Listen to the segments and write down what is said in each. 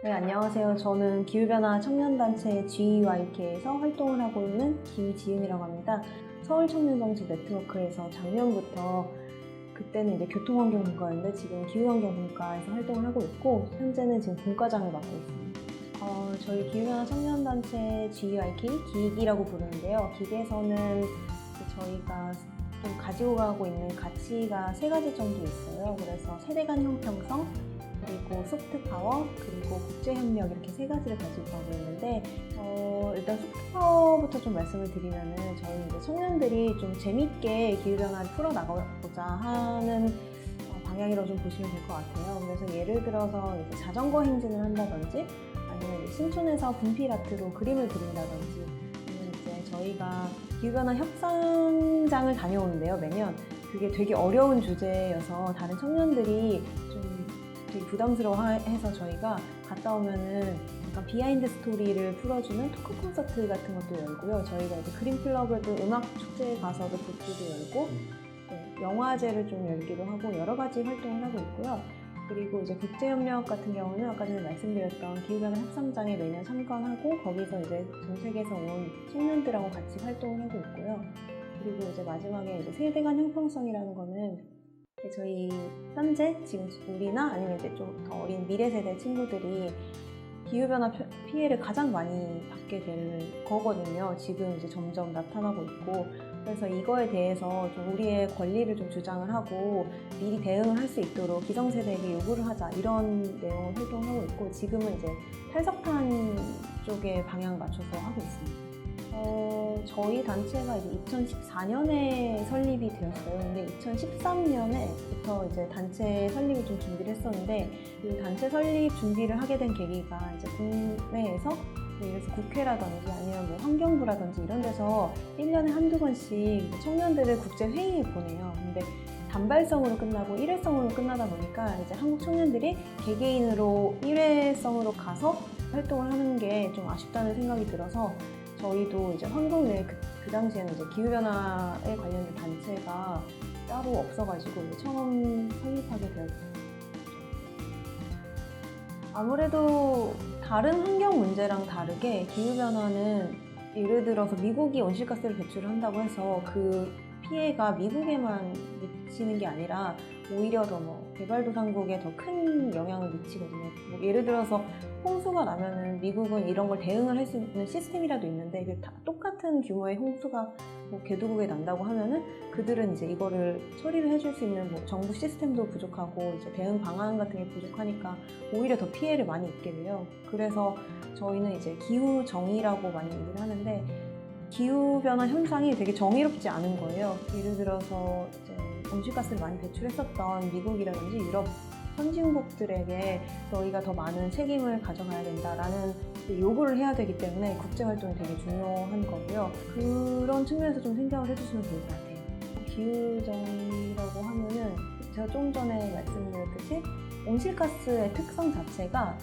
네, 안녕하세요. 저는 기후변화 청년단체 GYK에서 활동을 하고 있는 김지은이라고 합니다. 서울청년정책 네트워크에서 작년부터 그때는 이제 교통환경분과였는데 지금 기후환경분과에서 활동을 하고 있고 현재는 지금 분과장을 맡고 있습니다. 저희 기후변화 청년단체 GYK, 기익이라고 부르는데요. 기익에서는 저희가 좀 가지고 가고 있는 가치가 3가지 정도 있어요. 그래서 세대 간 형평성, 그리고 소프트파워, 그리고 국제협력 이렇게 3가지를 가지고 가고 있는데 일단 소프트파워부터 좀 말씀을 드리면은 저희 이제 청년들이 좀 재밌게 기후변화를 풀어나가고자 하는 방향이라고 좀 보시면 될 것 같아요. 그래서 예를 들어서 이제 자전거 행진을 한다든지 아니면 이제 신촌에서 분필 아트로 그림을 그린다든지 아니면 이제 저희가 기후변화 협상장을 다녀오는데요, 매년. 그게 되게 어려운 주제여서 다른 청년들이 좀 되게 부담스러워해서 저희가 갔다 오면은 약간 비하인드 스토리를 풀어주는 토크 콘서트 같은 것도 열고요. 저희가 이제 그린 클럽에도 음악 축제에 가서도 부스도 열고 네, 영화제를 좀 열기도 하고 여러 가지 활동을 하고 있고요. 그리고 이제 국제협력 같은 경우는 아까 전에 말씀드렸던 기후변화 협상장에 매년 참관하고 거기서 이제 전 세계에서 온 청년들하고 같이 활동을 하고 있고요. 그리고 이제 마지막에 이제 세대 간 형평성이라는 거는 저희 현재 지금 우리나 아니면 이제 좀 더 어린 미래 세대 친구들이 기후변화 피해를 가장 많이 받게 될 거거든요. 지금 이제 점점 나타나고 있고 그래서 이거에 대해서 좀 우리의 권리를 좀 주장을 하고 미리 대응을 할 수 있도록 기성세대에게 요구를 하자 이런 내용을 활동하고 있고 지금은 이제 탈석탄 쪽에 방향 맞춰서 하고 있습니다. 저희 단체가 이제 2014년에 설립이 되었어요. 근데 2013년에부터 이제 단체 설립을 좀 준비를 했었는데 그 단체 설립 준비를 하게 된 계기가 이제 국내에서 예를 들어서 국회라든지 아니면 뭐 환경부라든지 이런 데서 1년에 한두 번씩 청년들을 국제회의에 보내요. 근데 단발성으로 끝나고 일회성으로 끝나다 보니까 이제 한국 청년들이 개개인으로 일회성으로 가서 활동을 하는 게 좀 아쉽다는 생각이 들어서 저희도 이제 한국 내 그 당시에는 이제 기후변화에 관련된 단체가 따로 없어가지고 처음 설립하게 되었어요. 아무래도 다른 환경 문제랑 다르게 기후변화는 예를 들어서 미국이 온실가스를 배출을 한다고 해서 그 피해가 미국에만 미치는 게 아니라 오히려 더 개발도상국에 더 큰 영향을 미치거든요. 뭐 예를 들어서 홍수가 나면은 미국은 이런 걸 대응을 할 수 있는 시스템이라도 있는데 그 다 똑같은 규모의 홍수가 뭐 개도국에 난다고 하면은 그들은 이제 이거를 처리를 해줄 수 있는 뭐 정부 시스템도 부족하고 이제 대응 방안 같은 게 부족하니까 오히려 더 피해를 많이 입게 돼요. 그래서 저희는 이제 기후 정의라고 많이 얘기를 하는데 기후변화 현상이 되게 정의롭지 않은 거예요. 예를 들어서 이제 온실가스를 많이 배출했었던 미국이라든지 유럽 선진국들에게 너희가 더 많은 책임을 가져가야 된다라는 요구를 해야 되기 때문에 국제활동이 되게 중요한 거고요. 그런 측면에서 좀 생각을 해주시면 좋을 것 같아요. 기후정의라고 하면은 제가 좀 전에 말씀드렸듯이 온실가스의 특성 자체가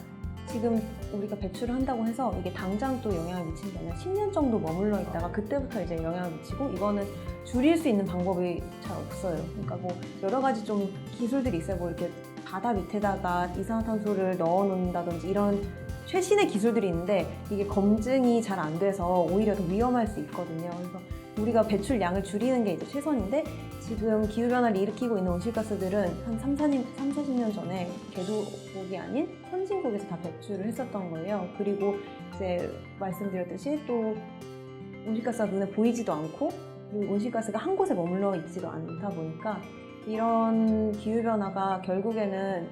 지금 우리가 배출을 한다고 해서 이게 당장 또 영향을 미치는 게 아니라 10년 정도 머물러 있다가 그때부터 이제 영향을 미치고 이거는 줄일 수 있는 방법이 잘 없어요. 그러니까 뭐 여러 가지 좀 기술들이 있어요. 뭐 이렇게 바다 밑에다가 이산화탄소를 넣어 놓는다든지 이런 최신의 기술들이 있는데 이게 검증이 잘 안 돼서 오히려 더 위험할 수 있거든요. 그래서 우리가 배출량을 줄이는 게 이제 최선인데 지금 기후변화를 일으키고 있는 온실가스들은 한 40년 전에 개도국이 아닌 선진국에서 다 배출을 했었던 거예요. 그리고 이제 말씀드렸듯이 또 온실가스가 눈에 보이지도 않고 그리고 온실가스가 한 곳에 머물러 있지도 않다 보니까 이런 기후변화가 결국에는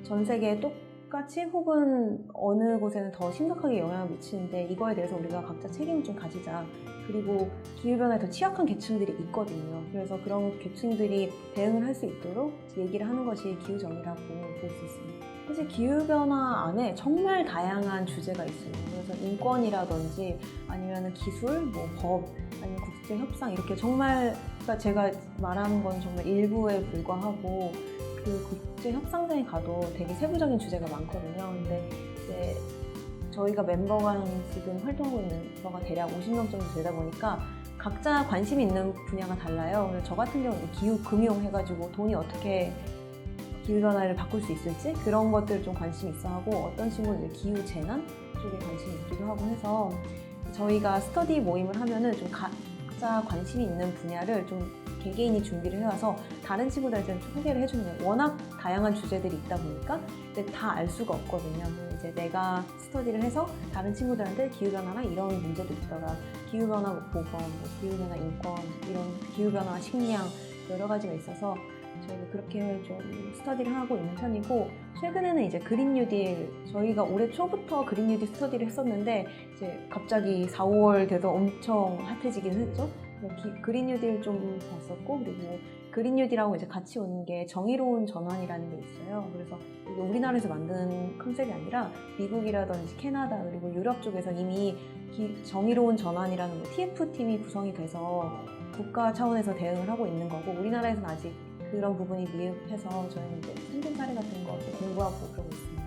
전 세계에 똑같이 혹은 어느 곳에는 더 심각하게 영향을 미치는데 이거에 대해서 우리가 각자 책임을 좀 가지자. 그리고 기후변화에 더 취약한 계층들이 있거든요. 그래서 그런 계층들이 대응을 할 수 있도록 얘기를 하는 것이 기후정의라고 볼 수 있습니다. 사실 기후변화 안에 정말 다양한 주제가 있어요. 그래서 인권이라든지 아니면 기술, 뭐 법, 아니면 국제협상 이렇게 정말 그러니까 제가 말하는 건 정말 일부에 불과하고 그 국제협상장에 가도 되게 세부적인 주제가 많거든요. 근데 이제 저희가 멤버가 지금 활동하고 있는 멤버가 대략 50명 정도 되다 보니까 각자 관심이 있는 분야가 달라요. 그래서 저 같은 경우는 기후 금융 해가지고 돈이 어떻게 기후변화를 바꿀 수 있을지 그런 것들 좀 관심이 있어 하고, 어떤 친구는 이제 기후재난 쪽에 관심이 있기도 하고 해서 저희가 스터디 모임을 하면은 좀 각자 관심이 있는 분야를 좀 개개인이 준비를 해와서 다른 친구들한테 좀 소개를 해주는 거예요. 워낙 다양한 주제들이 있다 보니까 다 알 수가 없거든요. 이제 내가 스터디를 해서 다른 친구들한테 기후변화랑 이런 문제도 있더라, 기후변화 보건, 기후변화 인권, 이런 기후변화 식량 여러 가지가 있어서 저희가 그렇게 좀 스터디를 하고 있는 편이고, 최근에는 이제 그린 뉴딜, 저희가 올해 초부터 그린 뉴딜 스터디를 했었는데 이제 갑자기 4, 5월 돼서 엄청 핫해지긴 했죠. 그린 뉴딜 좀 봤었고, 그리고 그린 뉴딜하고 이제 같이 오는 게 정의로운 전환이라는 게 있어요. 그래서 이게 우리나라에서 만든 컨셉이 아니라 미국이라든지 캐나다 그리고 유럽 쪽에서 이미 정의로운 전환이라는 TF팀이 구성이 돼서 국가 차원에서 대응을 하고 있는 거고, 우리나라에서는 아직 그런 부분이 미흡해서 저희는 이제 성공 사례 같은 거 공부하고 그러고 있습니다.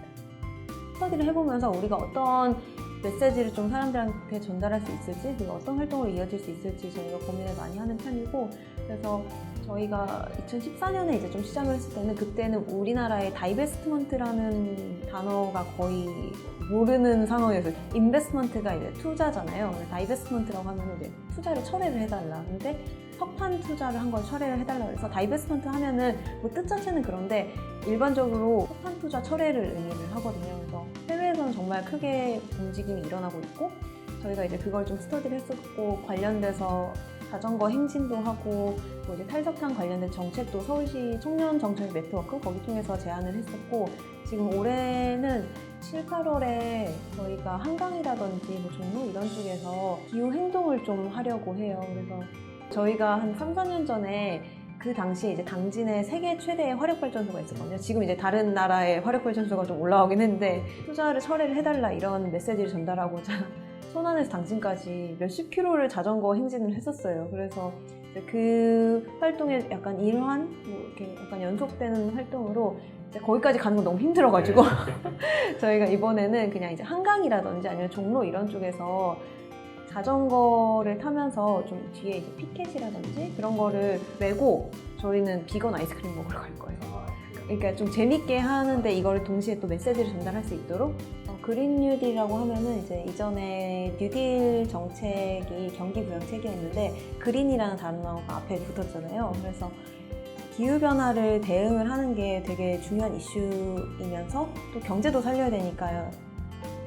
스터디를 해보면서 우리가 어떤 메시지를 좀 사람들한테 전달할 수 있을지, 그리고 어떤 활동으로 이어질 수 있을지 저희가 고민을 많이 하는 편이고, 그래서 저희가 2014년에 이제 좀 시작을 했을 때는, 그때는 우리나라의 다이베스트먼트라는 단어가 거의 모르는 상황이었어요. 인베스트먼트가 이제 투자잖아요. 다이베스트먼트라고 하면 이제 투자를 철회를 해달라. 근데 석탄 투자를 한 걸 철회를 해달라고 해서 다이베스트먼트 하면은 뭐 뜻 자체는 그런데 일반적으로 석탄 투자 철회를 의미를 하거든요. 그래서 해외에서는 정말 크게 움직임이 일어나고 있고, 저희가 이제 그걸 좀 스터디를 했었고, 관련돼서 자전거 행진도 하고, 뭐 이제 탈석탄 관련된 정책도 서울시 청년 정책 네트워크 거기 통해서 제안을 했었고, 지금 올해는 7, 8월에 저희가 한강이라든지 뭐 종로 이런 쪽에서 기후 행동을 좀 하려고 해요. 그래서 저희가 한 3, 4년 전에 그 당시에 이제 당진에 세계 최대의 화력발전소가 있었거든요. 지금 이제 다른 나라의 화력발전소가 좀 올라오긴 했는데, 투자를 철회를 해달라 이런 메시지를 전달하고자 천안에서 당진까지 몇십 킬로를 자전거 행진을 했었어요. 그래서 그 활동의 약간 일환, 뭐 이렇게 약간 연속되는 활동으로 이제 거기까지 가는 건 너무 힘들어가지고 저희가 이번에는 그냥 이제 한강이라든지 아니면 종로 이런 쪽에서 자전거를 타면서 좀 뒤에 이제 피켓이라든지 그런 거를 메고 저희는 비건 아이스크림 먹으러 갈 거예요. 그러니까 좀 재밌게 하는데 이거를 동시에 또 메시지를 전달할 수 있도록, 그린 뉴딜이라고 하면은 이제 이전에 뉴딜 정책이 경기부양책이었는데 그린이라는 단어가 앞에 붙었잖아요. 그래서 기후변화를 대응을 하는 게 되게 중요한 이슈이면서 또 경제도 살려야 되니까요.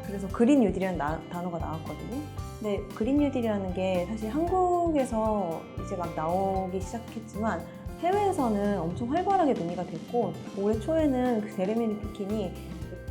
그래서 그린 뉴딜이라는 단어가 나왔거든요. 근데 그린 뉴딜이라는 게 사실 한국에서 이제 막 나오기 시작했지만 해외에서는 엄청 활발하게 논의가 됐고, 올해 초에는 그 제레미 리프킨이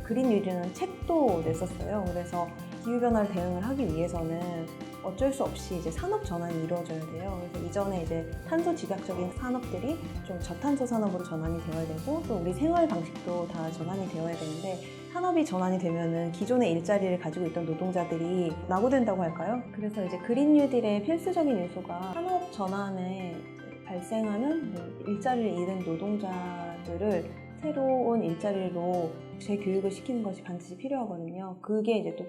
그린 뉴딜이라는 책도 냈었어요. 그래서 기후변화를 대응을 하기 위해서는 어쩔 수 없이 이제 산업 전환이 이루어져야 돼요. 그래서 이전에 이제 탄소 집약적인 산업들이 좀 저탄소 산업으로 전환이 되어야 되고, 또 우리 생활 방식도 다 전환이 되어야 되는데, 산업이 전환이 되면은 기존의 일자리를 가지고 있던 노동자들이 낙오된다고 할까요? 그래서 이제 그린 뉴딜의 필수적인 요소가 산업 전환에 발생하는 일자리를 잃은 노동자들을 새로운 일자리로 재교육을 시키는 것이 반드시 필요하거든요. 그게 이제 또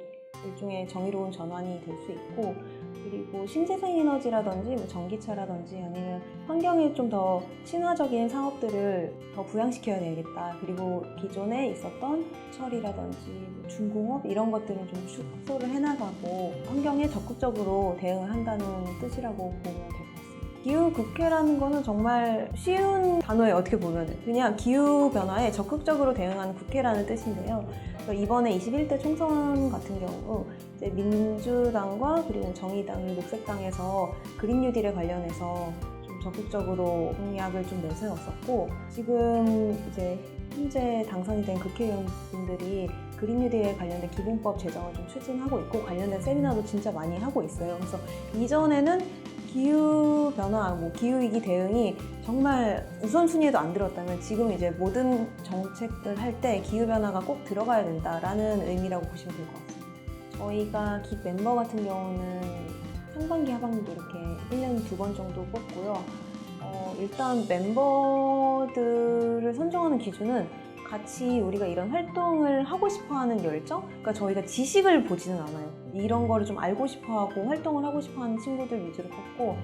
일종의 정의로운 전환이 될 수 있고, 그리고 신재생 에너지라든지 뭐 전기차라든지 아니면 환경에 좀 더 친화적인 사업들을 더 부양시켜야 되겠다. 그리고 기존에 있었던 철이라든지 뭐 중공업 이런 것들은 좀 축소를 해나가고 환경에 적극적으로 대응을 한다는 뜻이라고 보면 될 것 같습니다. 기후국회라는 거는 정말 쉬운 단어예요. 어떻게 보면 그냥 기후변화에 적극적으로 대응하는 국회라는 뜻인데요. 이번에 21대 총선 같은 경우 이제 민주당과 그리고 정의당 그리고 녹색당에서 그린 뉴딜에 관련해서 좀 적극적으로 공약을 좀 내세웠었고, 지금 이제 현재 당선이 된 국회의원분들이 그린 뉴딜에 관련된 기본법 제정을 좀 추진하고 있고, 관련된 세미나도 진짜 많이 하고 있어요. 그래서 이전에는 기후변화, 기후위기 대응이 정말 우선순위에도 안 들었다면 지금 이제 모든 정책을 할 때 기후변화가 꼭 들어가야 된다라는 의미라고 보시면 될 것 같습니다. 저희가 깃 멤버 같은 경우는 상반기, 하반기 이렇게 1년에 2번 정도 뽑고요. 일단 멤버들을 선정하는 기준은 같이 우리가 이런 활동을 하고 싶어하는 열정? 그러니까 저희가 지식을 보지는 않아요. 이런 거를 좀 알고 싶어하고 활동을 하고 싶어하는 친구들 위주로 뽑고,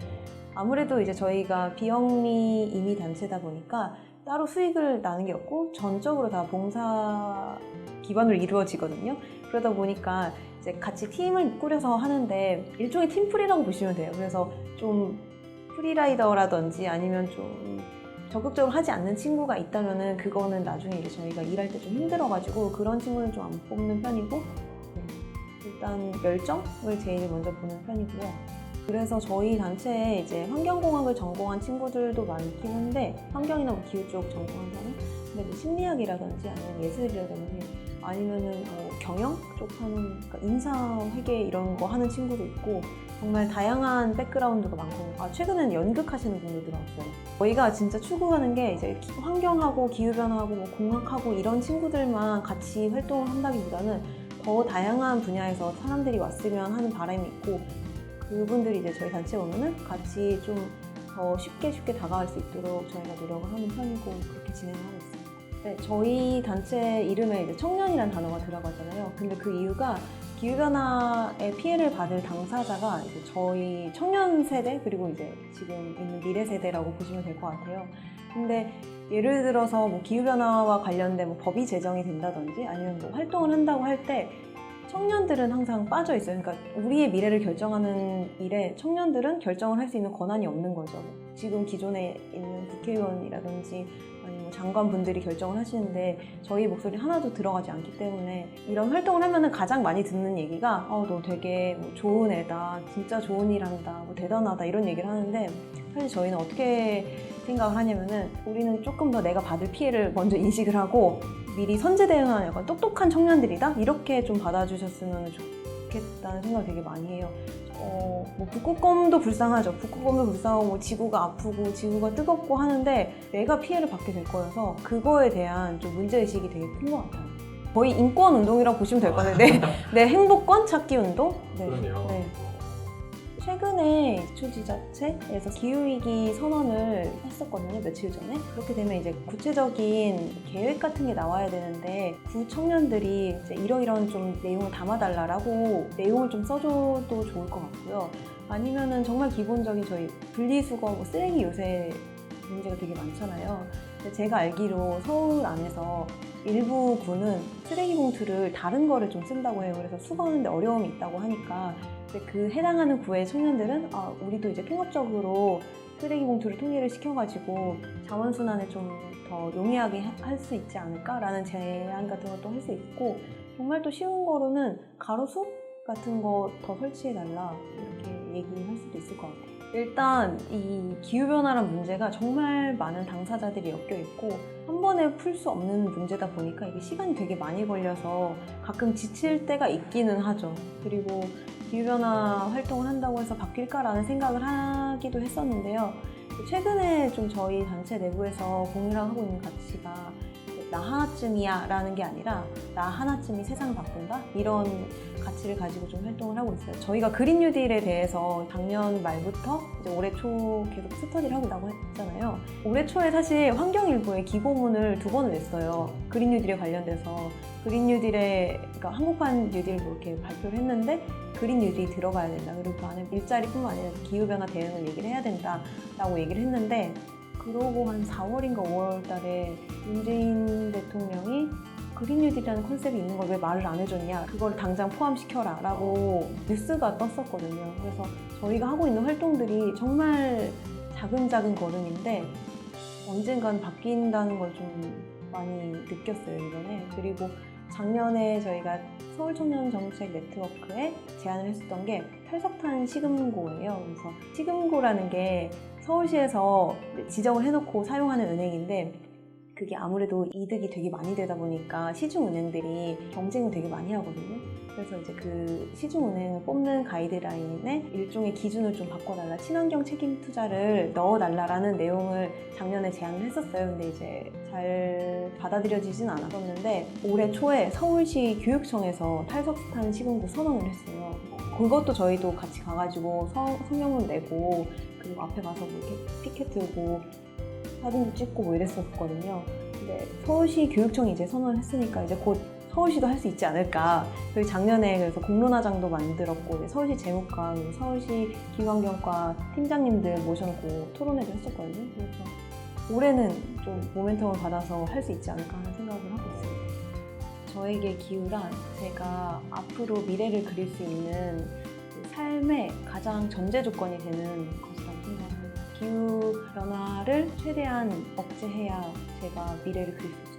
아무래도 이제 저희가 비영리 임의 단체다 보니까 따로 수익을 나는 게 없고 전적으로 다 봉사 기반으로 이루어지거든요. 그러다 보니까 이제 같이 팀을 꾸려서 하는데 일종의 팀플이라고 보시면 돼요. 그래서 좀 프리라이더라든지 아니면 좀 적극적으로 하지 않는 친구가 있다면은 그거는 나중에 이제 저희가 일할 때 좀 힘들어가지고 그런 친구는 좀 안 뽑는 편이고, 일단 열정을 제일 먼저 보는 편이고요. 그래서 저희 단체에 이제 환경공학을 전공한 친구들도 많긴 한데, 환경이나 뭐 기후 쪽 전공한 사람, 근데 뭐 심리학이라든지 아니면 예술이라든지 아니면은 뭐 경영 쪽 하는, 그러니까 인사회계 이런 거 하는 친구도 있고, 정말 다양한 백그라운드가 많고, 최근에는 연극하시는 분도 들어왔어요. 저희가 진짜 추구하는 게 이제 환경하고 기후변화하고 뭐 공학하고 이런 친구들만 같이 활동을 한다기보다는 더 다양한 분야에서 사람들이 왔으면 하는 바람이 있고, 그분들이 이제 저희 단체에 오면은 같이 좀 더 쉽게 다가갈 수 있도록 저희가 노력을 하는 편이고, 그렇게 진행을 하고 있습니다. 네, 저희 단체 이름에 이제 청년이라는 단어가 들어가잖아요. 근데 그 이유가 기후변화의 피해를 받을 당사자가 이제 저희 청년 세대, 그리고 이제 지금 있는 미래 세대라고 보시면 될 것 같아요. 근데 예를 들어서 뭐 기후변화와 관련된 뭐 법이 제정이 된다든지 아니면 뭐 활동을 한다고 할 때 청년들은 항상 빠져 있어요. 그러니까 우리의 미래를 결정하는 일에 청년들은 결정을 할 수 있는 권한이 없는 거죠. 지금 기존에 있는 국회의원이라든지 아니면 뭐 장관분들이 결정을 하시는데 저희 목소리 하나도 들어가지 않기 때문에, 이런 활동을 하면은 가장 많이 듣는 얘기가 너 되게 뭐 좋은 애다, 진짜 좋은 일 한다, 뭐 대단하다 이런 얘기를 하는데, 사실 저희는 어떻게 생각을 하냐면은 우리는 조금 더 내가 받을 피해를 먼저 인식을 하고 미리 선제 대응하는 약간 똑똑한 청년들이다? 이렇게 좀 받아주셨으면 좋겠다는 생각을 되게 많이 해요. 뭐 북극곰도 불쌍하죠. 북극곰도 불쌍하고 뭐 지구가 아프고 지구가 뜨겁고 하는데 내가 피해를 받게 될 거여서 그거에 대한 좀 문제의식이 되게 큰 것 같아요. 거의 인권 운동이라고 보시면 될 것 같아요. 네, 행복권 찾기 운동? 네. 그러네요. 네. 최근에 기초지자체에서 기후위기 선언을 했었거든요, 며칠 전에. 그렇게 되면 이제 구체적인 계획 같은 게 나와야 되는데, 구청년들이 이제 이러이러한 좀 내용을 담아달라고 내용을 좀 써줘도 좋을 것 같고요. 아니면은 정말 기본적인 저희 분리수거, 뭐 쓰레기 요새 문제가 되게 많잖아요. 근데 제가 알기로 서울 안에서 일부 구는 쓰레기 봉투를 다른 거를 좀 쓴다고 해요. 그래서 수거하는데 어려움이 있다고 하니까 그 해당하는 구의 청년들은 우리도 이제 통합적으로 쓰레기 봉투를 통일을 시켜가지고 자원순환을 좀 더 용이하게 할 수 있지 않을까라는 제안 같은 것도 할 수 있고, 정말 또 쉬운 거로는 가로수 같은 거 더 설치해달라 이렇게 얘기할 수도 있을 것 같아요. 일단 이 기후변화란 문제가 정말 많은 당사자들이 엮여 있고 한 번에 풀 수 없는 문제다 보니까 이게 시간이 되게 많이 걸려서 가끔 지칠 때가 있기는 하죠. 그리고 기후변화 활동을 한다고 해서 바뀔까라는 생각을 하기도 했었는데요. 최근에 좀 저희 단체 내부에서 공유를 하고 있는 가치가 나 하나쯤이야 라는 게 아니라 나 하나쯤이 세상을 바꾼다? 이런 가치를 가지고 좀 활동을 하고 있어요. 저희가 그린 뉴딜에 대해서 작년 말부터 이제 올해 초 계속 스터디를 하고 있다고 했잖아요. 올해 초에 사실 환경일보에 기고문을 2번을 냈어요. 그린 뉴딜에 관련돼서. 그린 뉴딜에, 그러니까 한국판 뉴딜 이렇게 발표를 했는데 그린 뉴딜이 들어가야 된다. 그리고 그 안에 일자리뿐만 아니라 기후변화 대응을 얘기를 해야 된다라고 얘기를 했는데, 그러고 한 4월인가 5월 달에 문재인 대통령이 그린 뉴딜이라는 컨셉이 있는 걸 왜 말을 안 해줬냐, 그걸 당장 포함시켜라 라고 뉴스가 떴었거든요. 그래서 저희가 하고 있는 활동들이 정말 작은 걸음인데 언젠간 바뀐다는 걸 좀 많이 느꼈어요, 이번에. 그리고 작년에 저희가 서울청년정책 네트워크에 제안을 했었던 게 탈석탄 시금고예요. 그래서 시금고라는 게 서울시에서 지정을 해놓고 사용하는 은행인데, 그게 아무래도 이득이 되게 많이 되다 보니까 시중은행들이 경쟁을 되게 많이 하거든요. 그래서 이제 그 시중은행을 뽑는 가이드라인에 일종의 기준을 좀 바꿔달라, 친환경 책임 투자를 넣어달라라는 내용을 작년에 제안을 했었어요. 근데 이제 잘 받아들여지진 않았었는데 올해 초에 서울시 교육청에서 탈석탄 시금고 선언을 했어요. 그것도 저희도 같이 가가지고 성명문 내고, 그리고 앞에 가서 뭐 이렇게 피켓 들고 사진도 찍고 뭐 이랬었거든요. 근데 서울시 교육청이 이제 선언을 했으니까 이제 곧 서울시도 할 수 있지 않을까. 저희 작년에 그래서 공론화장도 만들었고, 서울시 재무과, 서울시 기후환경과 팀장님들 모셔놓고 토론회도 했었거든요. 그래서 올해는 좀 모멘텀을 받아서 할 수 있지 않을까 하는 생각을 하고 있습니다. 저에게 기후란 제가 앞으로 미래를 그릴 수 있는 그 삶의 가장 전제 조건이 되는 것이라고 생각합니다. 기후 변화를 최대한 억제해야 제가 미래를 그릴 수 있습니다.